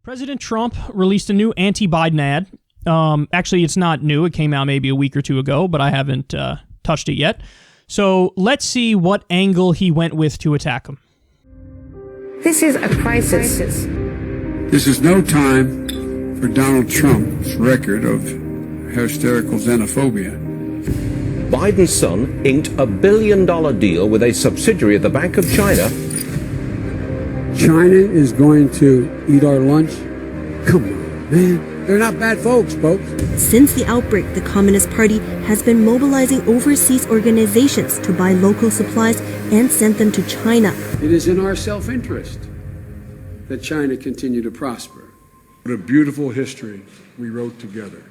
President Trump released a new anti-Biden ad. Actually, it's not new. It came out maybe a week or two ago, but I haven't touched it yet. So let's see what angle he went with to attack him. This is a crisis. This is no time for Donald Trump's record of hysterical xenophobia. Biden's son inked a $1 billion deal with a subsidiary of the Bank of China. China is going to eat our lunch? Come on, man. They're not bad folks. Since the outbreak, the Communist Party has been mobilizing overseas organizations to buy local supplies and send them to China. It is in our self-interest that China continue to prosper. What a beautiful history we wrote together.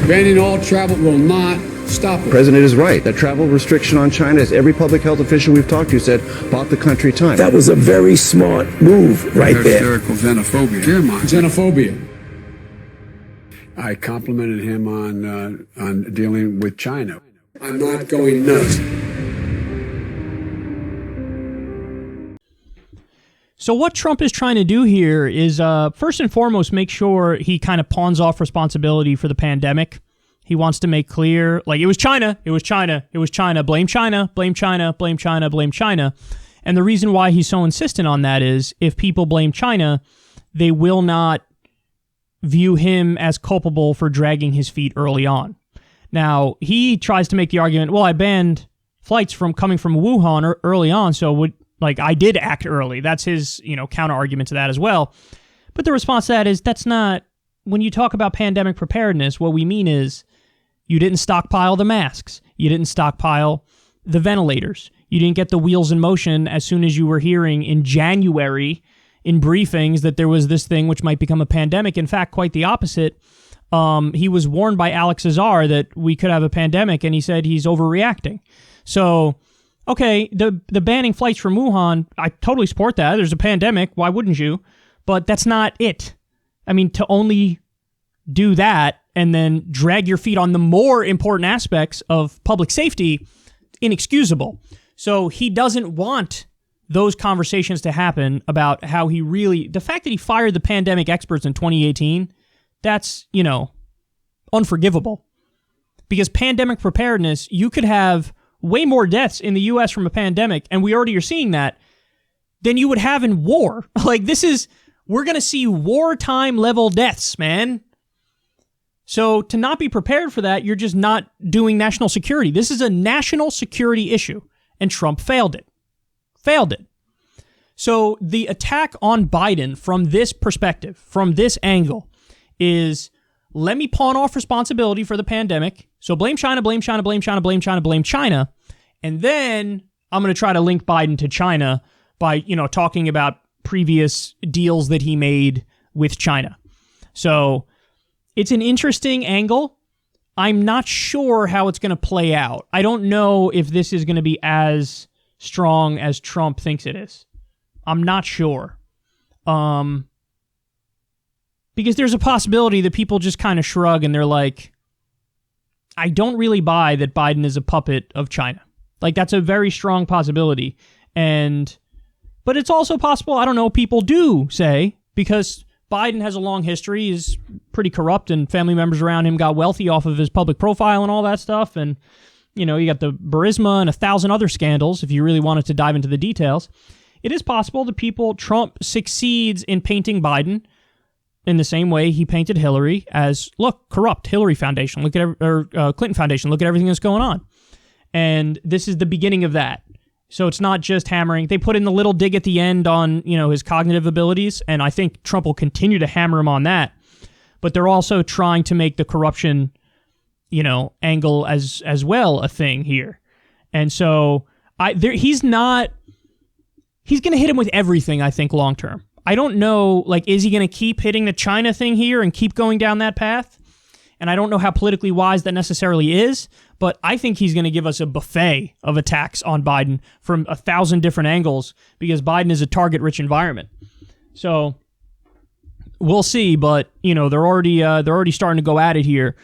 Banning all travel will not stop it. The president is right. The travel restriction on China, as every public health official we've talked to said, bought the country time. That was a very smart move right there. Hysterical xenophobia. Xenophobia. I complimented him on dealing with China. I'm not going nuts. So what Trump is trying to do here is, first and foremost, make sure he kind of pawns off responsibility for the pandemic. He wants to make clear, like, it was China, it was China, it was China, blame China, blame China, blame China, blame China. And the reason why he's so insistent on that is if people blame China, they will not view him as culpable for dragging his feet early on. Now, he tries to make the argument, well, I banned flights from coming from Wuhan early on, so I did act early. That's his, counter argument to that as well. But the response to that is that's not, when you talk about pandemic preparedness, what we mean is you didn't stockpile the masks. You didn't stockpile the ventilators. You didn't get the wheels in motion as soon as you were hearing in January in briefings that there was this thing which might become a pandemic. In fact, quite the opposite. He was warned by Alex Azar that we could have a pandemic, and he said he's overreacting. So, okay, the banning flights from Wuhan, I totally support that. There's a pandemic. Why wouldn't you? But that's not it. I mean, to only do that and then drag your feet on the more important aspects of public safety, inexcusable. So he doesn't want those conversations to happen about how he really, the fact that he fired the pandemic experts in 2018, that's, unforgivable. Because pandemic preparedness, you could have way more deaths in the U.S. from a pandemic, and we already are seeing that, than you would have in war. We're going to see wartime level deaths, man. So to not be prepared for that, you're just not doing national security. This is a national security issue, and Trump failed it. So the attack on Biden from this perspective, from this angle, is let me pawn off responsibility for the pandemic. So blame China, blame China, blame China, blame China, blame China. And then I'm going to try to link Biden to China by, talking about previous deals that he made with China. So it's an interesting angle. I'm not sure how it's going to play out. I don't know if this is going to be as strong as Trump thinks it is. I'm not sure. Because there's a possibility that people just kind of shrug and they're like, I don't really buy that Biden is a puppet of China. That's a very strong possibility. But it's also possible, I don't know, people do say, because Biden has a long history, is pretty corrupt, and family members around him got wealthy off of his public profile and all that stuff. And, you got the Burisma and 1,000 other scandals, if you really wanted to dive into the details. It is possible that Trump succeeds in painting Biden in the same way he painted Hillary as, look, corrupt, Hillary Foundation, Clinton Foundation, look at everything that's going on. And this is the beginning of that. So it's not just hammering. They put in the little dig at the end on, his cognitive abilities, and I think Trump will continue to hammer him on that. But they're also trying to make the corruption, angle as well a thing here. And so he's going to hit him with everything, I think, long term. I don't know, is he going to keep hitting the China thing here and keep going down that path? And I don't know how politically wise that necessarily is, but I think he's going to give us a buffet of attacks on Biden from 1,000 different angles because Biden is a target-rich environment. So we'll see, but they're already starting to go at it here.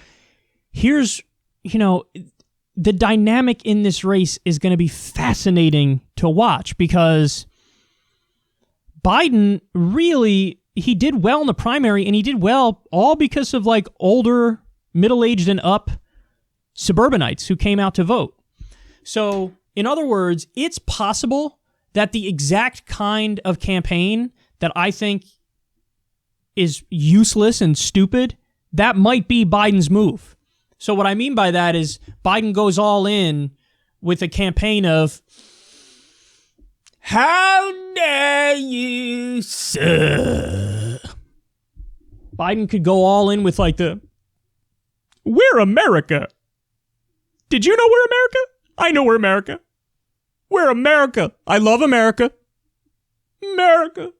Here's, the dynamic in this race is going to be fascinating to watch because Biden really, he did well in the primary, and he did well all because of like older, middle-aged and up suburbanites who came out to vote. So, in other words, it's possible that the exact kind of campaign that I think is useless and stupid, that might be Biden's move. So what I mean by that is Biden goes all in with a campaign of, how dare you, sir? Biden could go all in with like we're America. Did you know we're America? I know we're America. We're America. I love America. America.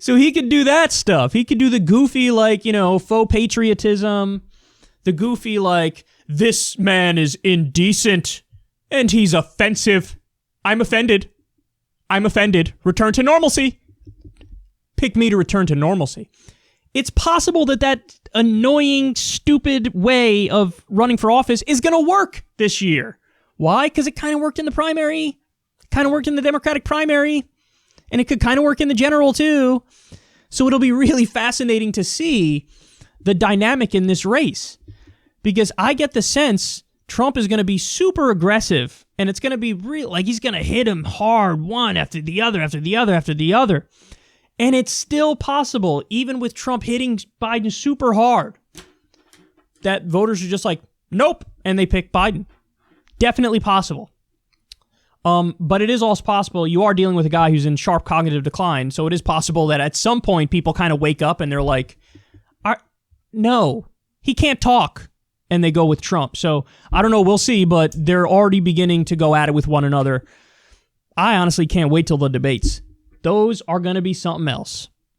So he could do that stuff. He could do the goofy, like, faux patriotism. The goofy, like, this man is indecent and he's offensive. I'm offended. I'm offended. Return to normalcy. Pick me to return to normalcy. It's possible that annoying, stupid way of running for office is going to work this year. Why? Because it kind of worked in the primary, kind of worked in the Democratic primary, and it could kind of work in the general too. So it'll be really fascinating to see the dynamic in this race, because I get the sense Trump is going to be super aggressive, and it's going to be real, like he's going to hit him hard, one after the other, after the other, after the other. And it's still possible, even with Trump hitting Biden super hard, that voters are just like, nope, and they pick Biden. Definitely possible. But it is also possible you are dealing with a guy who's in sharp cognitive decline, so it is possible that at some point people kind of wake up and they're like, no, he can't talk, and they go with Trump. So I don't know, we'll see, but they're already beginning to go at it with one another. I honestly can't wait till the debates. Those are going to be something else.